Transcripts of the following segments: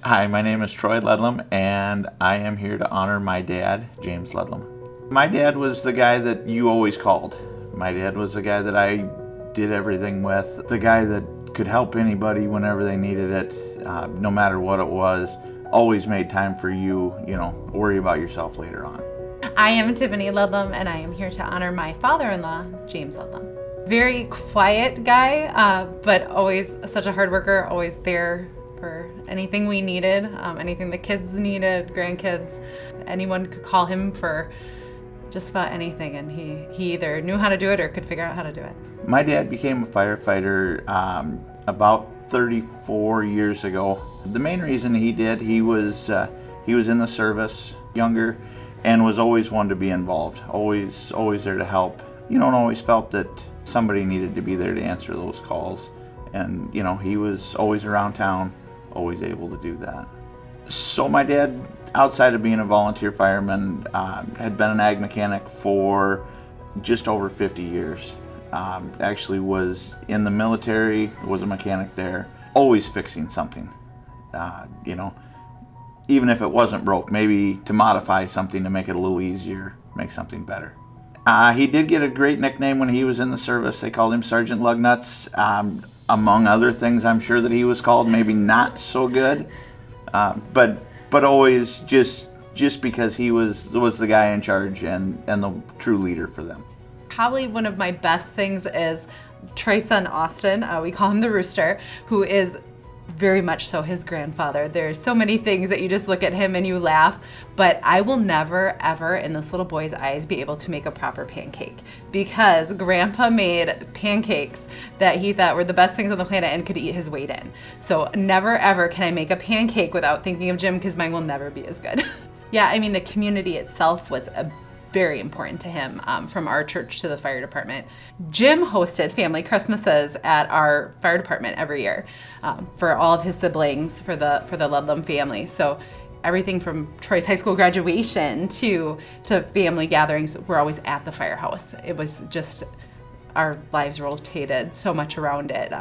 Hi, my name is Troy Ludlum, and I am here to honor my dad, James Ludlum. My dad was the guy that you always called. My dad was the guy that I did everything with, the guy that could help anybody whenever they needed it, no matter what it was. Always made time for you, worry about yourself later on. I am Tiffany Ludlum, and I am here to honor my father-in-law, James Ludlum. Very quiet guy, but always such a hard worker, always there for anything we needed, anything the kids needed, grandkids. Anyone could call him for just about anything, and he either knew how to do it or could figure out how to do it. My dad became a firefighter about 34 years ago. The main reason he did, he was in the service, younger, and was always one to be involved, always there to help. And always felt that somebody needed to be there to answer those calls. And, he was always around town, always able to do that. So my dad, outside of being a volunteer fireman, had been an ag mechanic for just over 50 years. Actually was in the military, was a mechanic there, always fixing something. Even if it wasn't broke, maybe to modify something to make it a little easier, make something better. He did get a great nickname when he was in the service. They called him Sergeant Lugnuts. Among other things, I'm sure that he was called, maybe not so good, but always just because he was the guy in charge and the true leader for them. Probably one of my best things is Troy's son Austin, we call him the Rooster, who is very much so his grandfather. There's so many things that you just look at him and you laugh, but I will never ever in this little boy's eyes be able to make a proper pancake because Grandpa made pancakes that he thought were the best things on the planet and could eat his weight in. So never ever can I make a pancake without thinking of Jim because mine will never be as good. Yeah, I mean the community itself was very important to him, from our church to the fire department. Jim hosted family Christmases at our fire department every year for all of his siblings, for the Ludlum family. So everything from Troy's high school graduation to family gatherings, we're always at the firehouse. It was just, our lives rotated so much around it.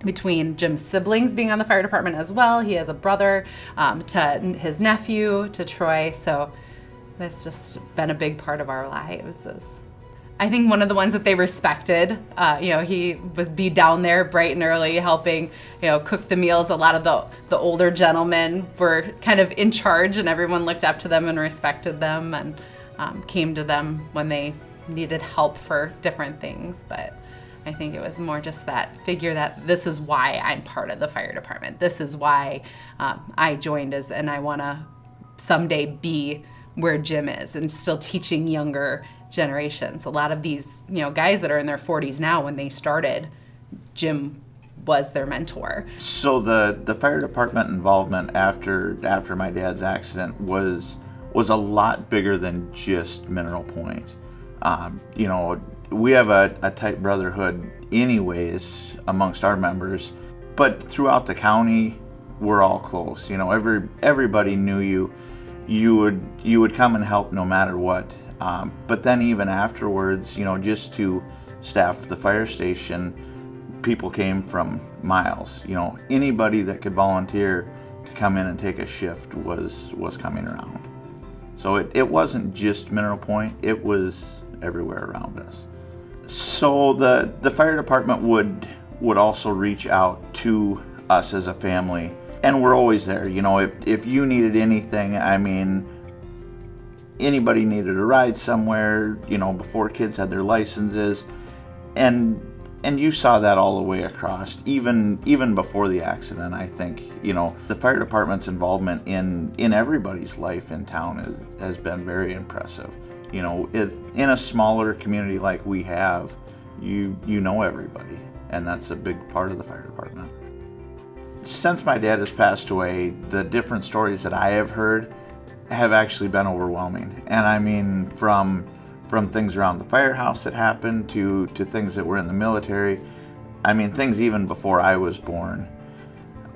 Between Jim's siblings being on the fire department as well, he has a brother, to his nephew, to Troy, so that's just been a big part of our lives. I think one of the ones that they respected, he would be down there bright and early helping, cook the meals. A lot of the older gentlemen were kind of in charge and everyone looked up to them and respected them and came to them when they needed help for different things. But I think it was more just that figure that this is why I'm part of the fire department. This is why I joined and I want to someday be where Jim is and still teaching younger generations. A lot of these, guys that are in their 40s now, when they started, Jim was their mentor. So the fire department involvement after my dad's accident was a lot bigger than just Mineral Point. We have a tight brotherhood anyways amongst our members, but throughout the county, we're all close. Everybody knew you. You would come and help no matter what. But then even afterwards, just to staff the fire station, people came from miles. Anybody that could volunteer to come in and take a shift was coming around. So it wasn't just Mineral Point, it was everywhere around us. So the fire department would also reach out to us as a family. And we're always there, if you needed anything, anybody needed a ride somewhere, before kids had their licenses, and you saw that all the way across, even before the accident. I think, the fire department's involvement in everybody's life in town has been very impressive. In a smaller community like we have, you know everybody, and that's a big part of the fire department. Since my dad has passed away, the different stories that I have heard have actually been overwhelming. And from things around the firehouse that happened to things that were in the military, things even before I was born.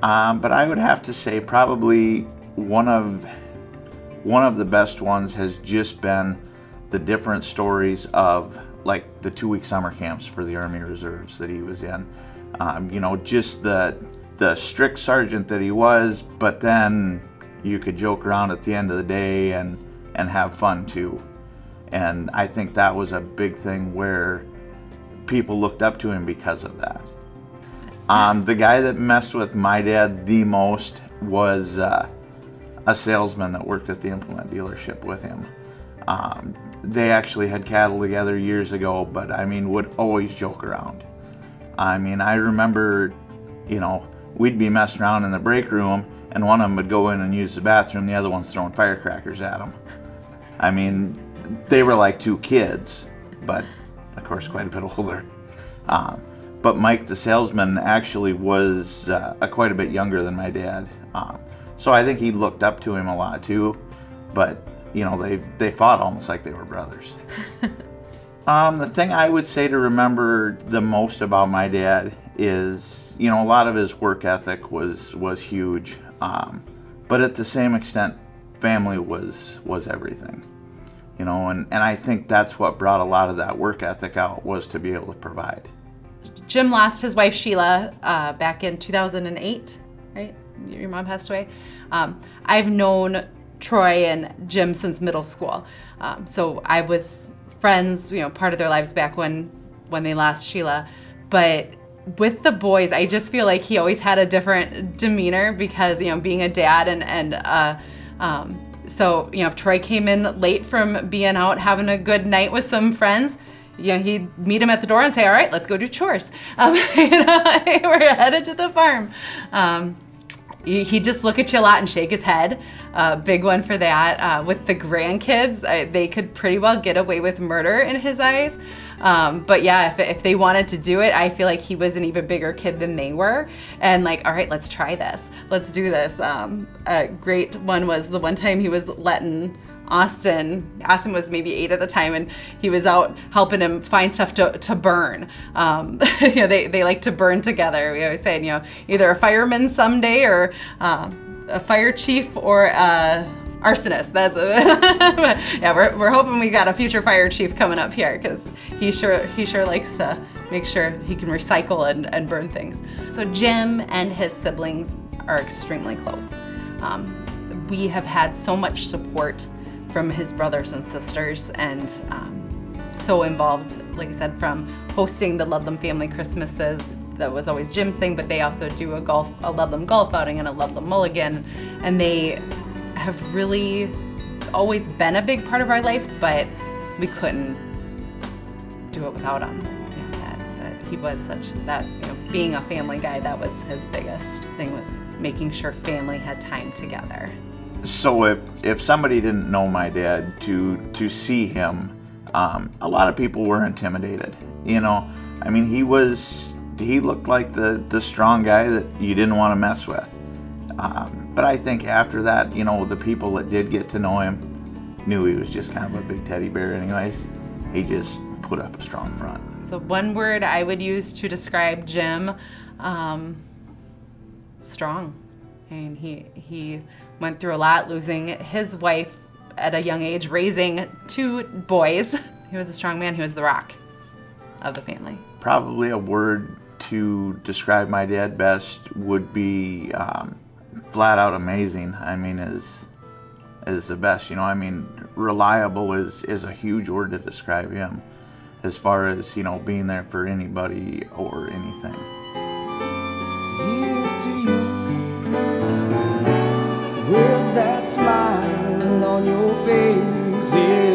But I would have to say probably one of the best ones has just been the different stories of like the 2-week summer camps for the Army Reserves that he was in. Just the the strict sergeant that he was, but then you could joke around at the end of the day and have fun too. And I think that was a big thing where people looked up to him because of that. The guy that messed with my dad the most was a salesman that worked at the implement dealership with him. They actually had cattle together years ago, but I mean, would always joke around. I mean, I remember, we'd be messing around in the break room, and one of them would go in and use the bathroom, the other one's throwing firecrackers at him. I mean, they were like two kids, but of course quite a bit older. But Mike the salesman actually was quite a bit younger than my dad. So I think he looked up to him a lot too, but they fought almost like they were brothers. The thing I would say to remember the most about my dad is, a lot of his work ethic was huge, but at the same extent, family was everything. And I think that's what brought a lot of that work ethic out, was to be able to provide. Jim lost his wife Sheila back in 2008, right? Your mom passed away. I've known Troy and Jim since middle school. So I was friends, part of their lives back when they lost Sheila. But with the boys, I just feel like he always had a different demeanor because, being a dad so, if Troy came in late from being out having a good night with some friends, he'd meet him at the door and say, all right, let's go do chores. We're headed to the farm. He'd just look at you a lot and shake his head. Big one for that. With the grandkids, they could pretty well get away with murder in his eyes. But yeah, if they wanted to do it, I feel like he was an even bigger kid than they were. And like, all right, let's try this. Let's do this. A great one was the one time he was letting Austin was maybe 8 at the time, and he was out helping him find stuff to burn. They like to burn together. We always say, either a fireman someday or a fire chief or arsonist. That's yeah. We're hoping we got a future fire chief coming up here, because he sure likes to make sure he can recycle and burn things. So Jim and his siblings are extremely close. We have had so much support from his brothers and sisters, and so involved, like I said, from hosting the Ludlum family Christmases. That was always Jim's thing, but they also do a Ludlum golf outing and a Ludlum mulligan, and they have really always been a big part of our life, but we couldn't do it without him. He was such that, being a family guy, that was his biggest thing, was making sure family had time together. So if somebody didn't know my dad, to see him, a lot of people were intimidated. I mean, he looked like the strong guy that you didn't want to mess with. But I think after that, the people that did get to know him knew he was just kind of a big teddy bear anyways. He just put up a strong front. So one word I would use to describe Jim, strong. And he went through a lot, losing his wife at a young age, raising 2 boys. He was a strong man. He was the rock of the family. Probably a word to describe my dad best would be flat out amazing. I mean, is the best. I mean, reliable is a huge word to describe him, as far as being there for anybody or anything. Here's to you, with that smile on your face. Yeah.